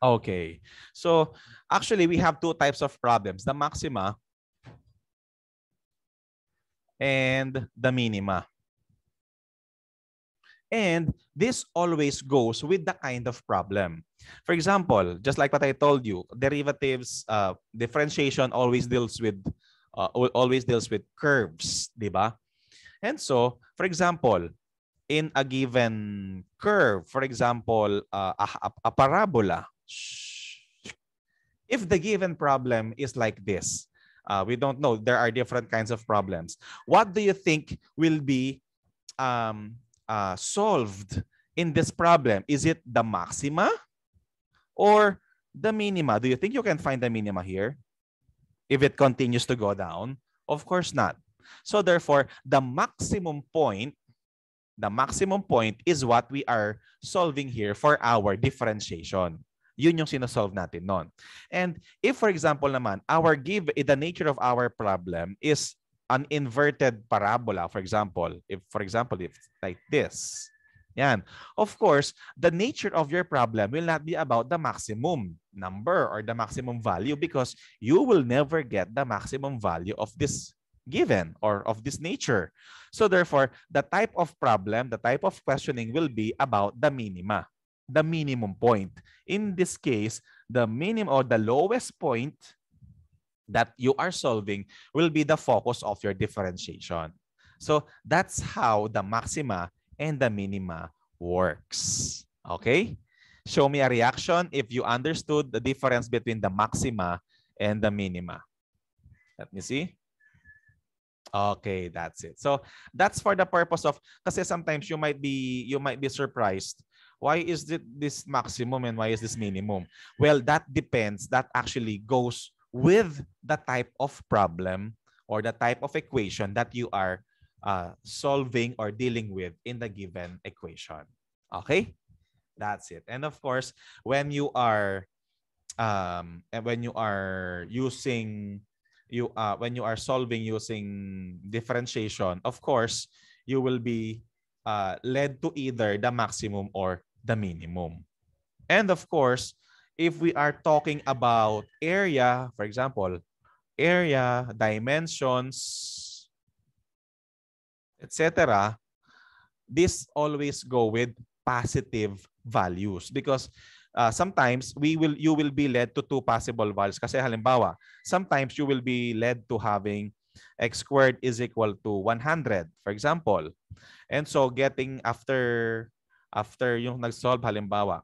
Okay. So actually, we have two types of problems, the maxima and the minima. And this always goes with the kind of problem. For example, just like what I told you, derivatives, differentiation always deals with curves, di ba? And so, for example, in a given curve, for example, a parabola, if the given problem is like this, we don't know, there are different kinds of problems. What do you think will be solved in this problem? Is it the maxima or the minima? Do you think you can find the minima here if it continues to go down? Of course not. So therefore, the maximum point is what we are solving here for our differentiation. Yun yung sinosolve natin nun. And if, for example naman, the nature of our problem is an inverted parabola, for example, if like this, yan. Of course, the nature of your problem will not be about the maximum number or the maximum value, because you will never get the maximum value of this given or of this nature. So therefore, the type of problem, the type of questioning will be about the minima, the minimum point. In this case, the minimum or the lowest point that you are solving will be the focus of your differentiation. So that's how the maxima and the minima works. Okay? Show me a reaction if you understood the difference between the maxima and the minima. Let me see. Okay, that's it. So that's for the purpose of, kasi sometimes you might be surprised. Why is this maximum and why is this minimum? Well, that depends. That actually goes with the type of problem or the type of equation that you are solving or dealing with in the given equation. Okay? That's it. And of course, when you are using when you are solving using differentiation, of course, you will be led to either the maximum or the minimum. And of course, if we are talking about area, for example, area, dimensions, etc., this always go with positive values, because sometimes you will be led to two possible values. Kasi halimbawa, sometimes you will be led to having x squared is equal to 100, for example. And so getting after yung nag-solve, halimbawa,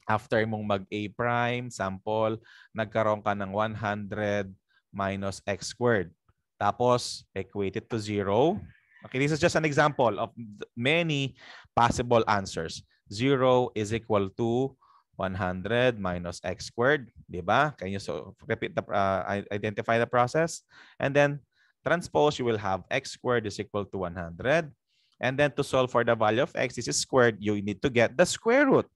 after mong mag-A prime, sample, nagkaroon ka ng 100 minus x squared. Tapos, equate it to 0. Okay, this is just an example of many possible answers. 0 is equal to 100 minus x squared. Diba? Can you repeat identify the process? And then, transpose, you will have x squared is equal to 100. And then to solve for the value of x, this is squared, you need to get the square root.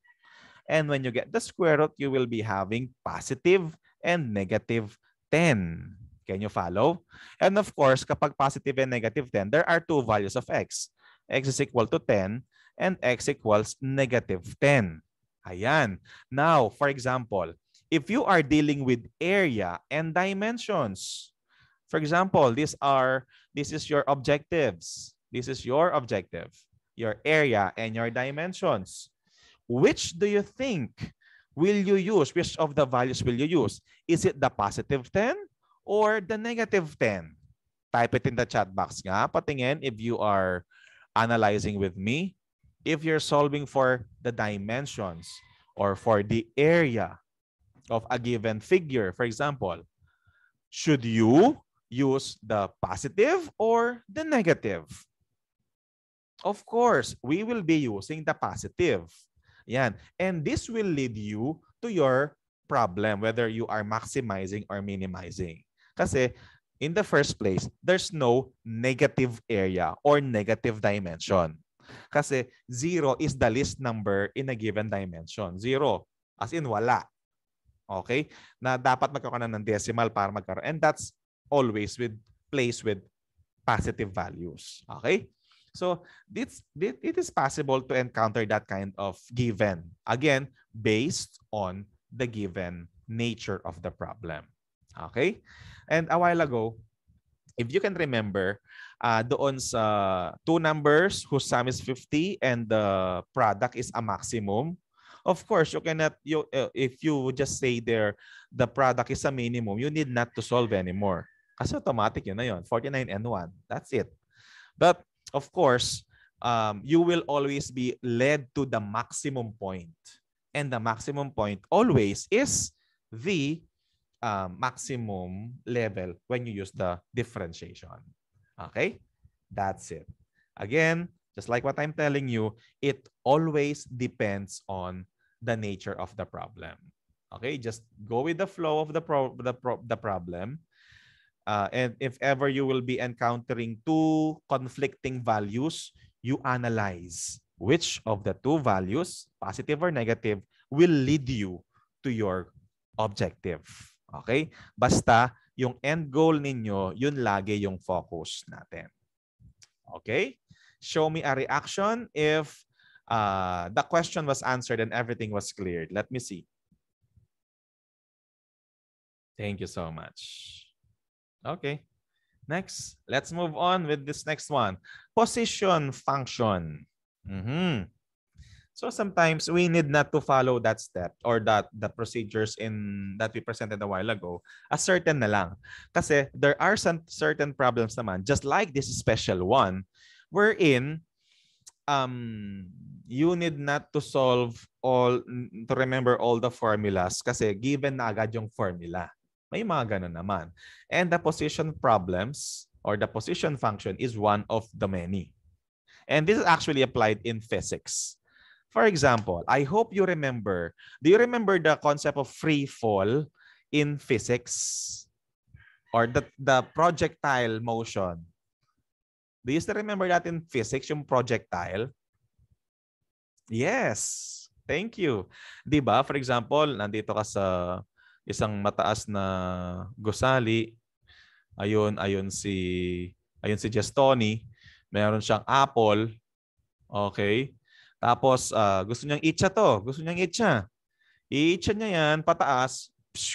And when you get the square root, you will be having positive and negative 10. Can you follow? And of course, kapag positive and negative 10, there are two values of x. X is equal to 10 and x equals negative 10. Ayan. Now, for example, if you are dealing with area and dimensions, for example, this is your objectives. This is your objective, your area and your dimensions. Which do you think will you use? Which of the values will you use? Is it the positive 10 or the negative 10? Type it in the chat box nga. Patingin if you are analyzing with me. If you're solving for the dimensions or for the area of a given figure, for example, should you use the positive or the negative? Of course, we will be using the positive. Yan. And this will lead you to your problem, whether you are maximizing or minimizing. Kasi in the first place, there's no negative area or negative dimension. Kasi 0 is the least number in a given dimension. 0, as in wala. Okay? Na dapat magkakaroon ng decimal para magkaroon. And that's always placed with positive values. Okay? So it is possible to encounter that kind of given. Again, based on the given nature of the problem. Okay? And a while ago, if you can remember, doon sa two numbers whose sum is 50 and the product is a maximum, of course, you cannot, if you just say there, the product is a minimum, you need not to solve anymore. Kasi automatic yun na yun, 49 and 1. That's it. But of course, you will always be led to the maximum point. And the maximum point always is the maximum level when you use the differentiation. Okay? That's it. Again, just like what I'm telling you, it always depends on the nature of the problem. Okay? Just go with the flow of the problem. And if ever you will be encountering two conflicting values, you analyze which of the two values, positive or negative, will lead you to your objective. Okay? Basta yung end goal ninyo, yun lagi yung focus natin. Okay? Show me a reaction if the question was answered and everything was cleared. Let me see. Thank you so much. Okay. Next, let's move on with this next one. Position function. So sometimes we need not to follow that step or the procedures that we presented a while ago. A certain na lang. Kasi there are some certain problems naman, just like this special one, wherein you need not to remember all the formulas kasi given na agad yung formula. May mga ganun naman. And the position problems or the position function is one of the many. And this is actually applied in physics. For example, I hope you remember. Do you remember the concept of free fall in physics? Or the projectile motion? Do you still remember that in physics, yung projectile? Yes. Thank you. Diba? For example, nandito ka sa isang mataas na gusali. Ayun si Gestoni. Meron siyang apple. Okay? Tapos gusto niyang itcha to. Gusto niyang itcha. I-itcha niya yan pataas. Psh.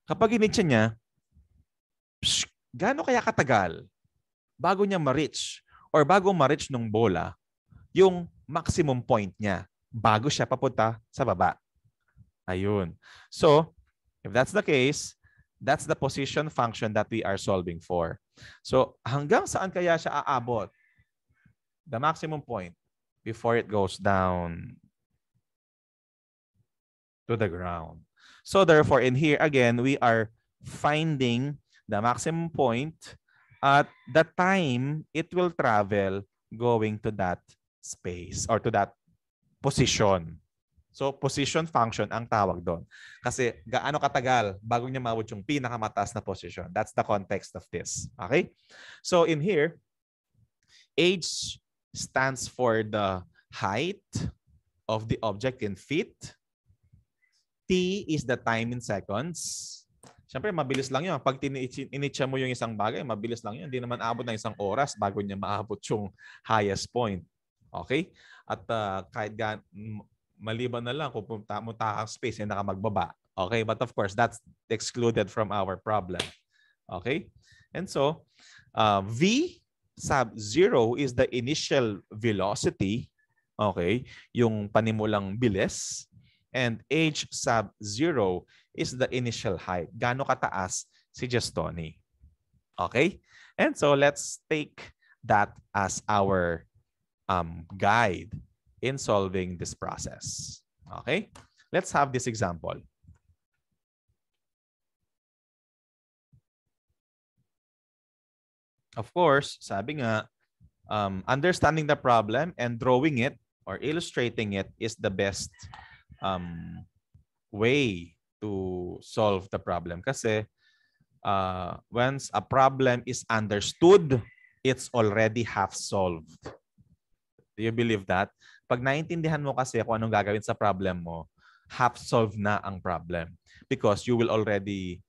Kapag initcha niya, gaano kaya katagal bago niya ma-reach or bago ma-reach ng bola yung maximum point niya bago siya papunta sa baba? Ayun. So, if that's the case, that's the position function that we are solving for. So, hanggang saan kaya siya aabot? The maximum point before it goes down to the ground. So, therefore, in here, again, we are finding the maximum point at the time it will travel going to that space or to that position. So, position function ang tawag doon. Kasi gaano katagal bago niya maabot yung pinakamataas na position. That's the context of this. Okay? So, in here, h stands for the height of the object in feet. T is the time in seconds. Siyempre, mabilis lang yun. Pag initcha mo yung isang bagay, mabilis lang yun. Hindi naman abot ng isang oras bago niya maabot yung highest point. Okay? At kahit maliban na lang kung punta kang space, hindi ka magbaba. Okay? But of course, that's excluded from our problem. Okay? And so, V sub 0 is the initial velocity. Okay? Yung panimulang bilis. And H sub 0 is the initial height. Gaano kataas si Gestoni. Okay? And so, let's take that as our guide in solving this process. Okay? Let's have this example. Of course, sabi nga, understanding the problem and drawing it or illustrating it is the best way to solve the problem. Kasi once a problem is understood, it's already half solved. Do you believe that? Pag naintindihan mo kasi kung anong gagawin sa problem mo, half solved na ang problem because you will already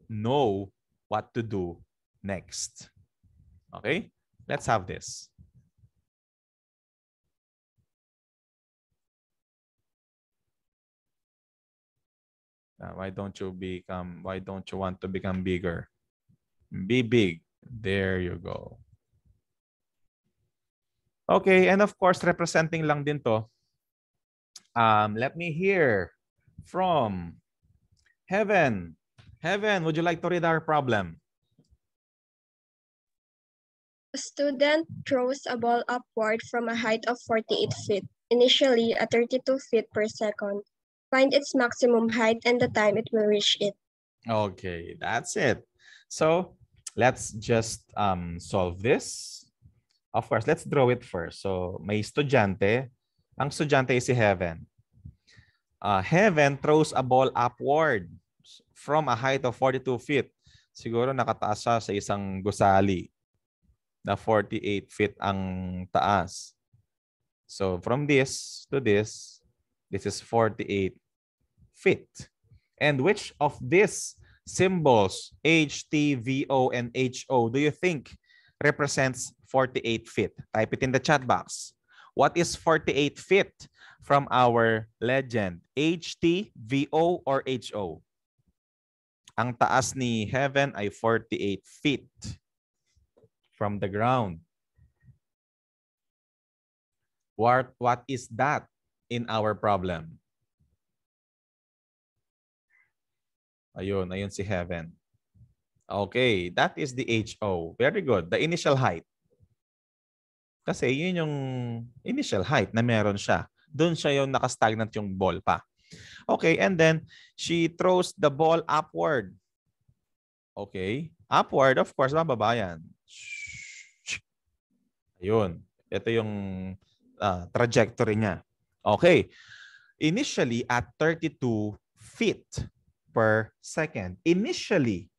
know what to do next. Okay? Let's have this. Why don't you want to become bigger? Be big. There you go. Okay, and of course, representing lang din to. Let me hear from Heaven. Heaven, would you like to read our problem? A student throws a ball upward from a height of 48 feet, initially at 32 feet per second. Find its maximum height and the time it will reach it. Okay, that's it. So let's just solve this. Of course, let's draw it first. So may estudyante. Ang estudyante is si Heaven. Heaven throws a ball upward from a height of 42 feet. Siguro nakataas siya sa isang gusali na 48 feet ang taas. So from this to this is 48 feet. And which of these symbols, H, T, V, O, and H, O, do you think represents 48 feet? Type it in the chat box. What is 48 feet from our legend? H, T, V, O, or H, O? Ang taas ni Heaven ay 48 feet from the ground. What is that in our problem? Ayun si Heaven. Okay, that is the HO. Very good. The initial height. Kasi yun yung initial height na meron siya. Doon siya yung nakastagnant yung ball pa. Okay, and then she throws the ball upward. Okay, upward, of course, mababa yan. Ayun. Ito yung trajectory niya. Okay. Initially at 32 feet per second. Initially,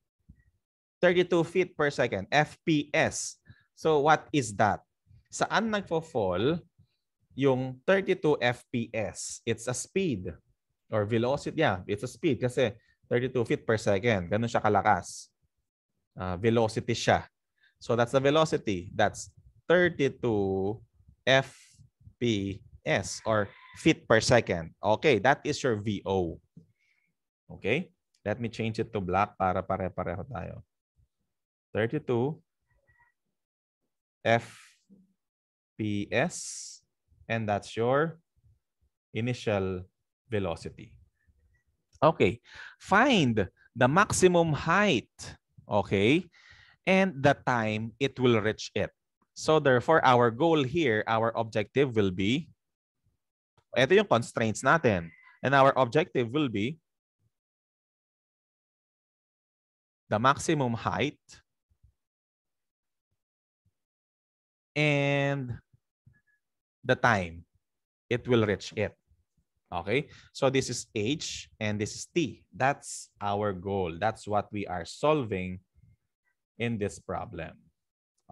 32 feet per second. FPS. So what is that? Saan nagpo-fall yung 32 FPS? It's a speed or velocity. Yeah, it's a speed kasi 32 feet per second. Ganun siya kalakas. Velocity siya. So that's the velocity. That's 32 FPS or feet per second. Okay, that is your VO. Okay, let me change it to black para pare-pareho tayo. 32 FPS and that's your initial velocity. Okay, find the maximum height. Okay, and the time it will reach it. So therefore, our goal here, our objective will be, ito yung constraints natin. And our objective will be the maximum height and the time it will reach it. Okay, so this is H and this is T. That's our goal. That's what we are solving in this problem.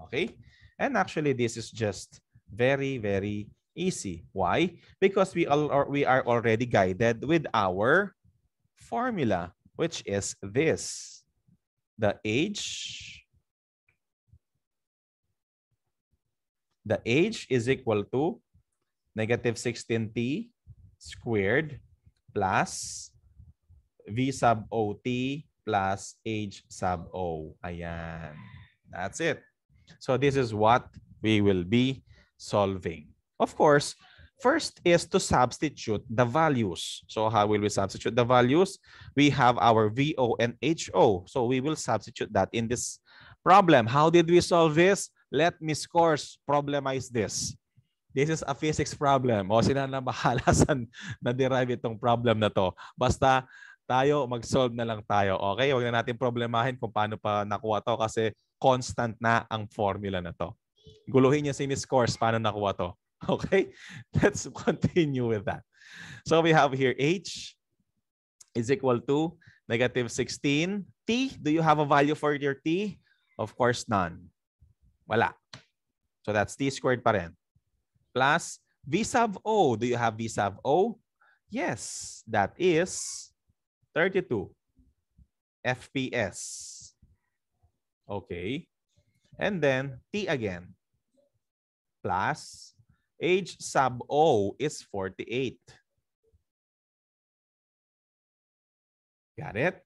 Okay, and actually this is just very, very easy. Why? Because we are already guided with our formula, which is this. The age is equal to negative 16t squared plus v sub ot plus h sub o. Ayan. That's it. So this is what we will be solving. Of course, first is to substitute the values. So how will we substitute the values? We have our VO and HO. So we will substitute that in this problem. How did we solve this? Let me scores problemize this. This is a physics problem. O sila na bahala sa na-derive itong problem na to. Basta tayo, mag-solve na lang tayo. Okay? Huwag na natin problemahin kung paano pa nakuha to kasi constant na ang formula na to. Guluhin niya si Miss Scores paano nakuha to. Okay? Let's continue with that. So we have here H is equal to negative 16. T, do you have a value for your T? Of course, none. Wala. So that's T squared pa rin. Plus V sub O. Do you have V sub O? Yes, that is 32 FPS. Okay. And then T again. plus h sub o is 48. Got it?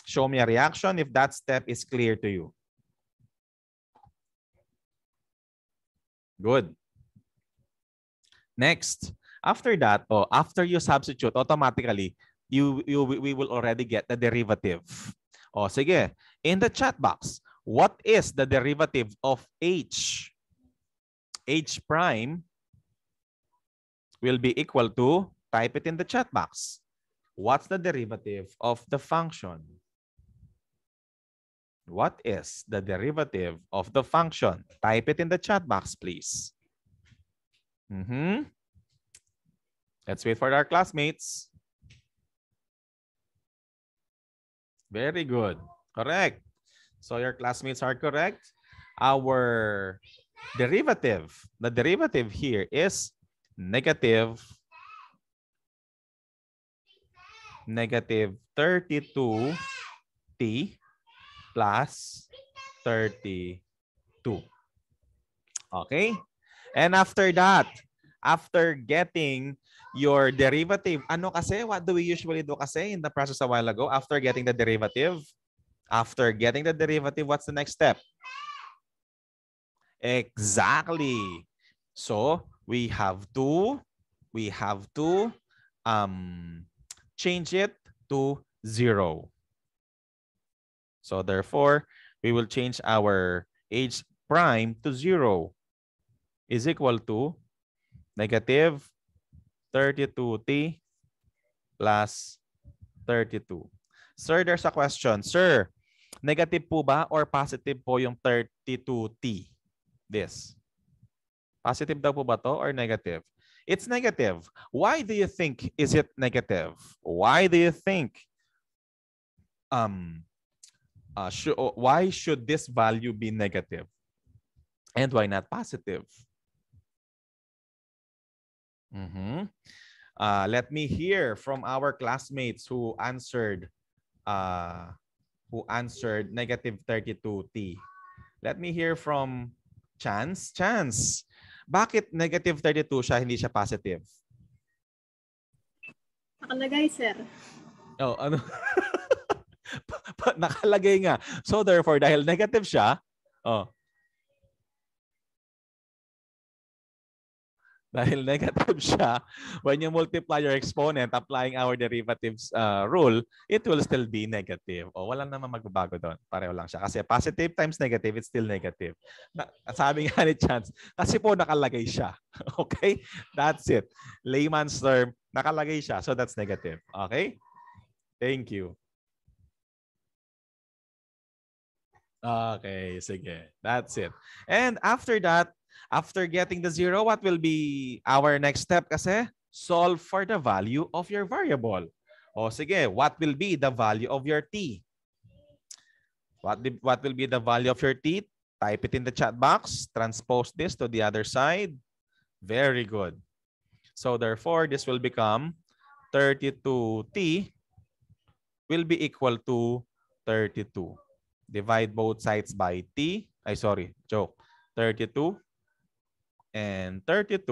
Show me a reaction if that step is clear to you. Good. Next, after that, after you substitute, automatically, we will already get the derivative. Sige. In the chat box, what is the derivative of h? H prime will be equal to, type it in the chat box. What's the derivative of the function? What is the derivative of the function? Type it in the chat box, please. Let's wait for our classmates. Very good. Correct. So your classmates are correct. Our derivative, the derivative here is negative 32t plus 32. Okay? And after that, after getting your derivative, what do we usually do kasi in the process a while ago? After getting the derivative, what's the next step? Exactly. So we have to change it to 0. So therefore, we will change our h prime to 0 is equal to negative 32t plus 32. Sir, there's a question. Sir, negative po ba or positive po yung 32t? This. Positive daw po ba to or negative? It's negative. Why do you think is it negative? Why do you think why should this value be negative? And why not positive? Let me hear from our classmates who answered negative 32t. Let me hear from Chance. Chance, bakit negative 32 siya, hindi siya positive? Nakalagay, sir. Ano? Nakalagay nga. So therefore, dahil negative siya, dahil negative siya, when you multiply your exponent, applying our derivatives rule, it will still be negative. Wala naman magbabago doon. Pareho lang siya. Kasi positive times negative, it's still negative. Sabi nga ni Chance, kasi po nakalagay siya. Okay? That's it. Layman's term, nakalagay siya. So that's negative. Okay? Thank you. Okay, sige. That's it. And after that, after getting the 0, what will be our next step kasi? Solve for the value of your variable. Sige, what will be the value of your t? What will be the value of your t? Type it in the chat box. Transpose this to the other side. Very good. So therefore, this will become 32t will be equal to 32. Divide both sides by t. 32. And 32,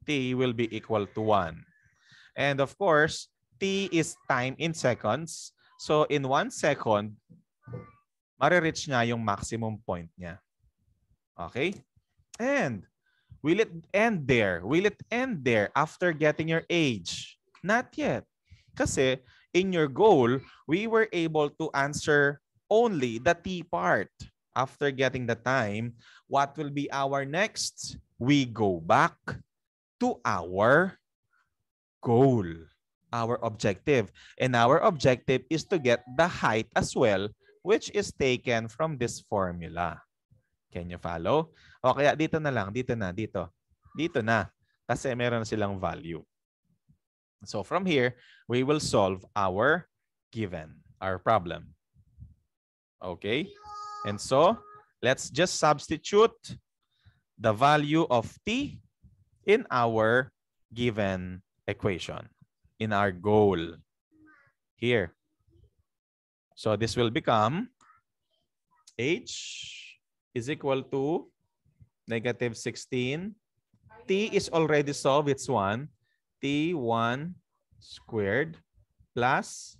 t will be equal to 1. And of course, t is time in seconds. So in 1 second, marireach niya yung maximum point niya. Okay? And will it end there? Will it end there after getting your age? Not yet. Kasi in your goal, we were able to answer only the t part. After getting the time, what will be our next? We go back to our goal, our objective. And our objective is to get the height as well, which is taken from this formula. Can you follow? O kaya dito na lang, dito na. Kasi meron silang value. So from here, we will solve our given, our problem. Okay? And so, let's just substitute the value of t in our given equation, in our goal here. So this will become h is equal to negative 16. T is already solved. It's 1. T1 squared plus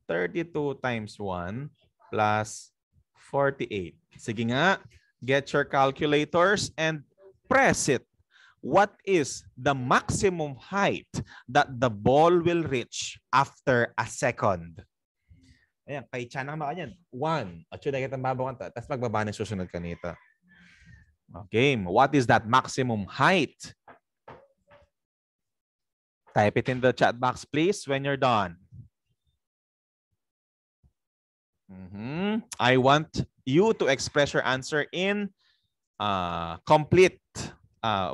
32 times 1 plus 48. Sige nga, get your calculators and press it. What is the maximum height that the ball will reach after a second? Ayan, kay Chan ang maka yan. 1. At yun, nakita mababawan ta. Tapos magbaba na susunod kanita. Okay, what is that maximum height? Type it in the chat box, please, when you're done. I want you to express your answer in complete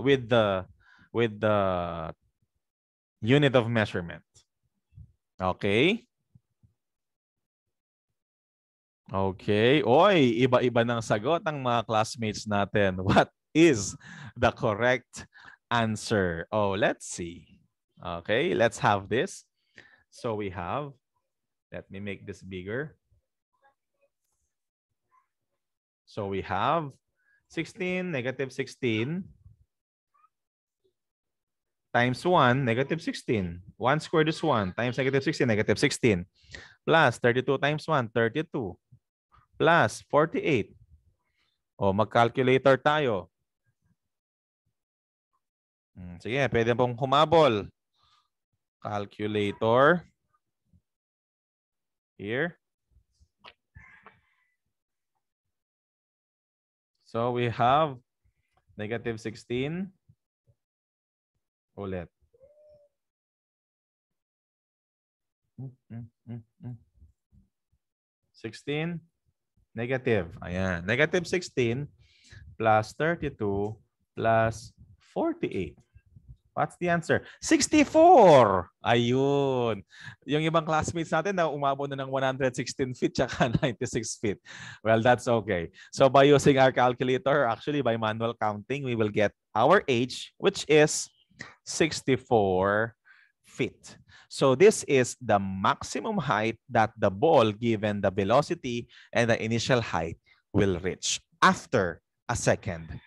with the unit of measurement. Okay. Okay. Oy, iba-iba ng sagot ang mga classmates natin. What is the correct answer? Oh, let's see. Okay, let's have this. So we have, let me make this bigger. So we have 16, negative 16 times 1, negative 16. 1 squared is 1 times negative 16, negative 16. Plus 32 times 1, 32. Plus 48. O, mag-calculator tayo. Sige, pwede pong humabol. Calculator. Here. So we have negative 16. Ulit. 16. Negative. Ayan. Negative 16 plus 32 plus 48. What's the answer? 64! Ayun. Yung ibang classmates natin na umabot na ng 116 feet tsaka 96 feet. Well, that's okay. So by using our calculator, actually by manual counting, we will get our age, which is 64 feet. So this is the maximum height that the ball, given the velocity and the initial height, will reach after a second.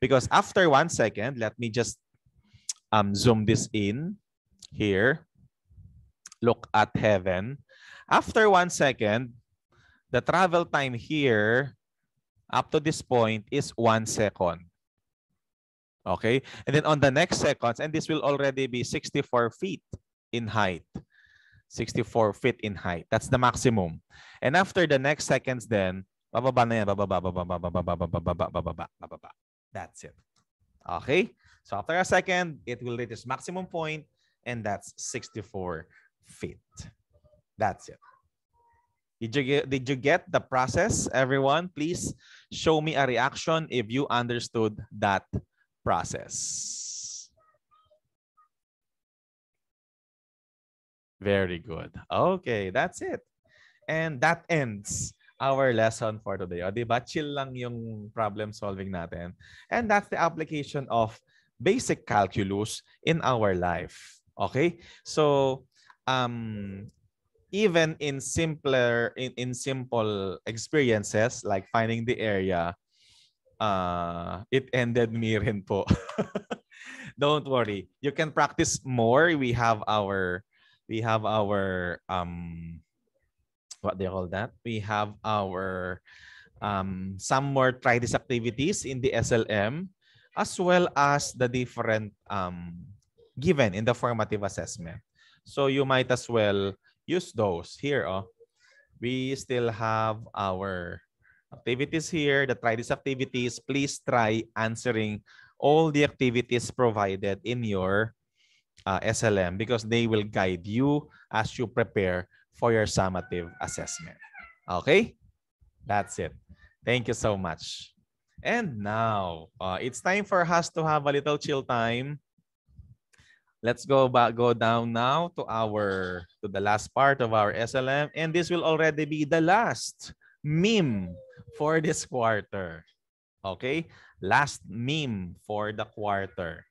Because after 1 second, let me just zoom this in here. Look at heaven. After 1 second, the travel time here up to this point is 1 second. Okay? And then on the next seconds, and this will already be 64 feet in height. 64 feet in height. That's the maximum. And after the next seconds then, bababa na yan, bababa. That's it. Okay? So after a second, it will reach its maximum point, and that's 64 feet. That's it. Did you get the process, everyone? Please show me a reaction if you understood that process. Very good. Okay, that's it. And that ends our lesson for today. O, diba? Chill lang yung problem solving natin. And that's the application of basic calculus in our life. Okay? So, even in simple experiences like finding the area, it ended me rin po. Don't worry. You can practice more. We have our what do you call that? We have our some more try these activities in the SLM, as well as the different given in the formative assessment. So you might as well use those here. Oh, we still have our activities here. The try these activities. Please try answering all the activities provided in your SLM, because they will guide you as you prepare for your summative assessment. Okay? That's it. Thank you so much. And now, it's time for us to have a little chill time. Let's go down now to the last part of our SLM, and this will already be the last meme for this quarter. Okay? Last meme for the quarter.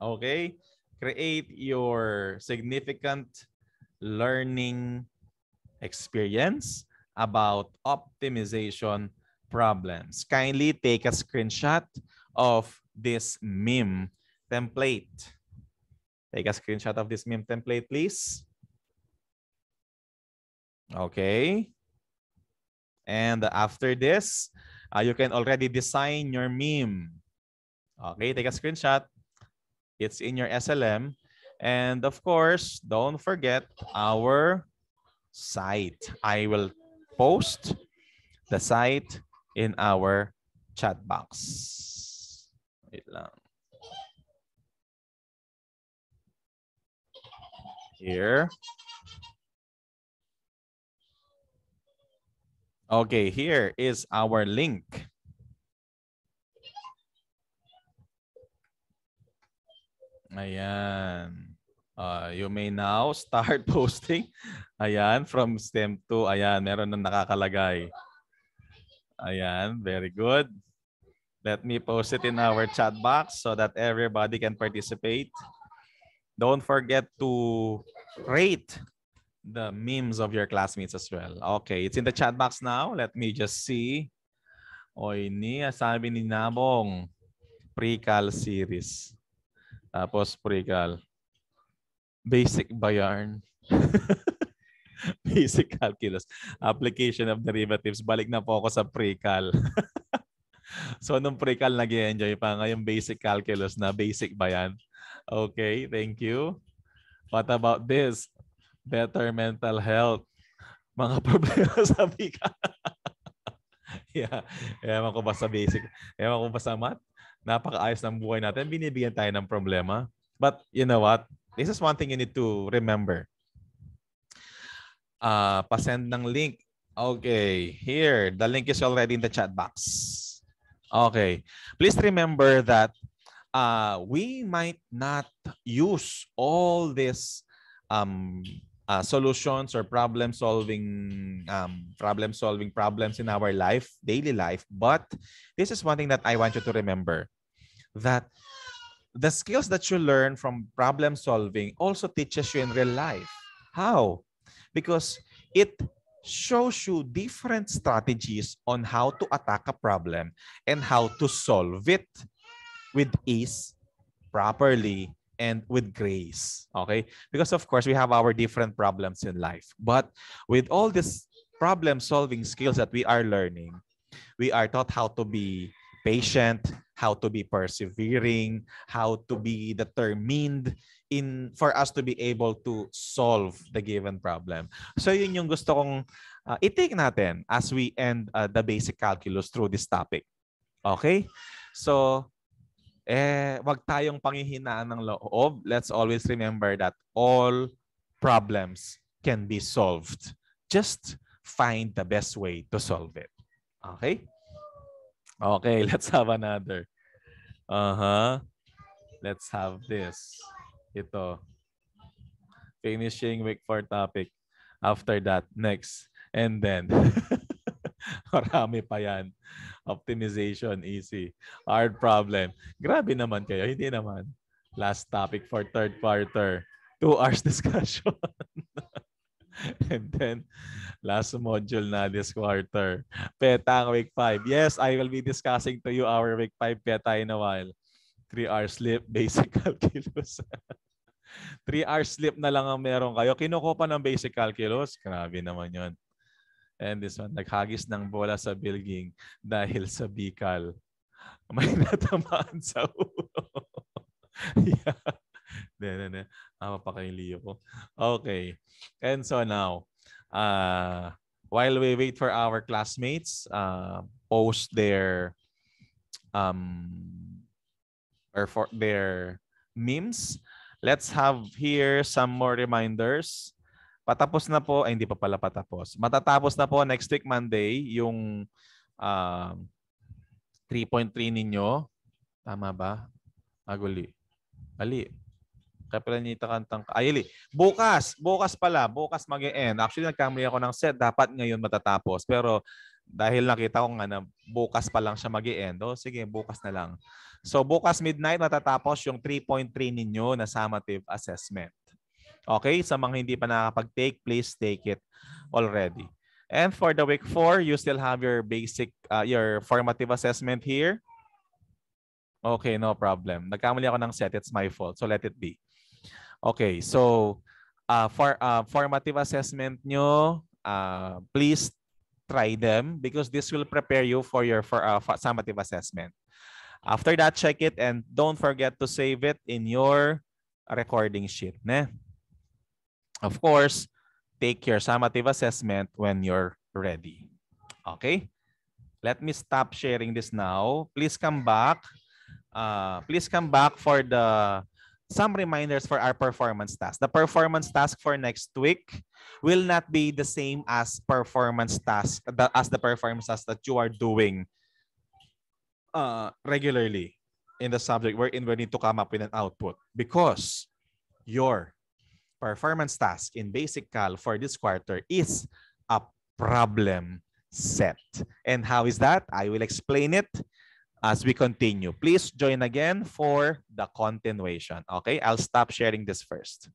Okay? Create your significant learning experience about optimization problems. Kindly take a screenshot of this meme template. Take a screenshot of this meme template, please. Okay. And after this, you can already design your meme. Okay, take a screenshot. It's in your SLM. And of course, don't forget our site. I will post the site in our chat box. Wait lang. Here. Okay, here is our link. Ayan. You may now start posting. Ayan, from STEM 2. Ayan, meron na nakakalagay. Ayan, very good. Let me post it in our chat box so that everybody can participate. Don't forget to rate the memes of your classmates as well. Okay, it's in the chat box now. Let me just see. Oy, sabi ni Nabong, pre-cal series. Tapos pre-cal. Basic ba yarn? Basic calculus. Application of derivatives. Balik na po ako sa pre-cal. So, nung pre-cal nag-enjoy pa. Ngayon basic calculus na. Basic ba yan? Okay, thank you. What about this? Better mental health. Mga problema sa bika. Yeah. Ewan ko ba sa basic. Ewan ko ba sa math. Napakaayos ng buhay natin. Binibigyan tayo ng problema. But you know what? This is one thing you need to remember. Pasend ng link. Okay. Here. The link is already in the chat box. Okay. Please remember that we might not use all these solutions or problem-solving problems in our life, daily life. But this is one thing that I want you to remember. That the skills that you learn from problem solving also teaches you in real life. How? Because it shows you different strategies on how to attack a problem and how to solve it with ease, properly, and with grace. Okay? Because of course, we have our different problems in life. But with all these problem-solving skills that we are learning, we are taught how to be patient, how to be persevering, how to be determined for us to be able to solve the given problem. So yun yung gusto kong i-take natin as we end the basic calculus through this topic. Okay? So, wag tayong panghihinaan ng loob. Let's always remember that all problems can be solved. Just find the best way to solve it. Okay? Okay, let's have another. Let's have this. Ito. Finishing week 4 topic. After that, next. And then, marami pa yan. Optimization, easy. Hard problem. Grabe naman kayo. Hindi naman. Last topic for third quarter. 2 hours discussion. And then, last module na this quarter. Petang week 5. Yes, I will be discussing to you our week 5 peta in a while. 3 hours sleep, basic calculus. 3 hours sleep na lang ang meron kayo. Kinuko pa ng basic calculus. Grabe naman yun. And this one, naghagis ng bola sa building dahil sa bikal. May natamaan sa ulo. Yeah. Mapakaili ko. Okay. And so now, while we wait for our classmates post their or for their memes, let's have here some more reminders. Patapos na po, ay hindi pa pala patapos. Matatapos na po next week Monday yung 3.3 ninyo. Tama ba? Aguli. Ali. Kapilanita kantang ayili. Bukas pala, bukas mag-e-end. Actually nagkamali ako ng set, dapat ngayon matatapos. Pero dahil nakita ko nga na bukas pa lang siya mag-e-end. Sige, bukas na lang. So bukas midnight matatapos yung 3.3 ninyo na summative assessment. Okay, sa mga hindi pa nakakapag-take, please take it already. And for the week 4, you still have your basic, your formative assessment here. Okay, no problem. Nagkamali ako ng set. It's my fault. So let it be. Okay, so for formative assessment nyo, please try them because this will prepare you for your summative assessment. After that, check it and don't forget to save it in your recording sheet. Ne? Of course, take your summative assessment when you're ready. Okay? Let me stop sharing this now. Please come back. Please come back for some reminders for our performance task. The performance task for next week will not be the same as performance task as the performance task that you are doing regularly in the subject wherein we need to come up with an output because your performance task in Basic Cal for this quarter is a problem set. And how is that? I will explain it as we continue. Please join again for the continuation. Okay, I'll stop sharing this first.